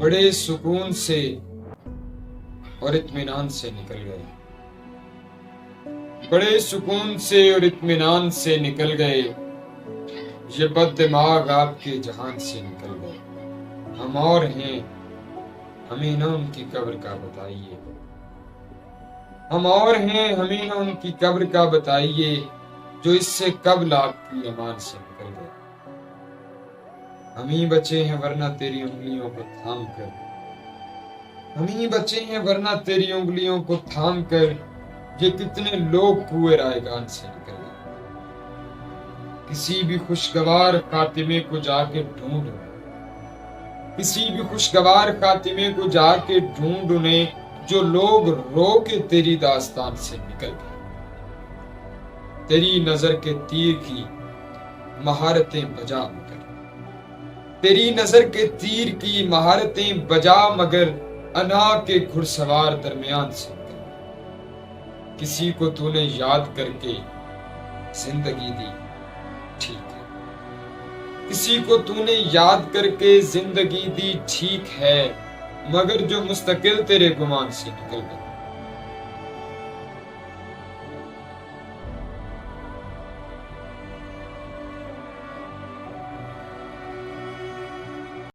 بڑے سکون سے اور اطمینان سے نکل گئے، بڑے سکون سے اور اطمینان سے نکل گئے، یہ بد دماغ آپ کے جہان سے نکل گئے۔ ہم اور ہیں، ہمیں نہ ان کی قبر کا بتائیے، ہم اور ہیں، ہمیں نہ ان کی قبر کا بتائیے، جو اس سے قبل آپ کی امان سے نکل گئے۔ ہم ہی بچے ہیں ورنہ تیری انگلیوں کو تھام کر، ہم ہی بچے ہیں ورنہ تیری انگلیوں کو تھام کر، یہ کتنے لوگ کوئے رائگان سے نکل گئے۔ کسی بھی خوشگوار خاتمے کو جا کے ڈھونڈ، کسی بھی خوشگوار خاتمے کو جا کے ڈھونڈ انہیں، جو لوگ رو کے تیری داستان سے نکل گئے۔ تیری نظر کے تیر کی مہارتیں بجا مگر، تیری نظر کے تیر کی مہارتیں بجا مگر، انا کے گھڑ سوار درمیان سے نکل گئے۔ کسی کو تو نے یاد کر کے زندگی دی ٹھیک ہے، کسی کو تو نے یاد کر کے زندگی دی ٹھیک ہے، مگر جو مستقل تیرے گمان سے نکل گئے۔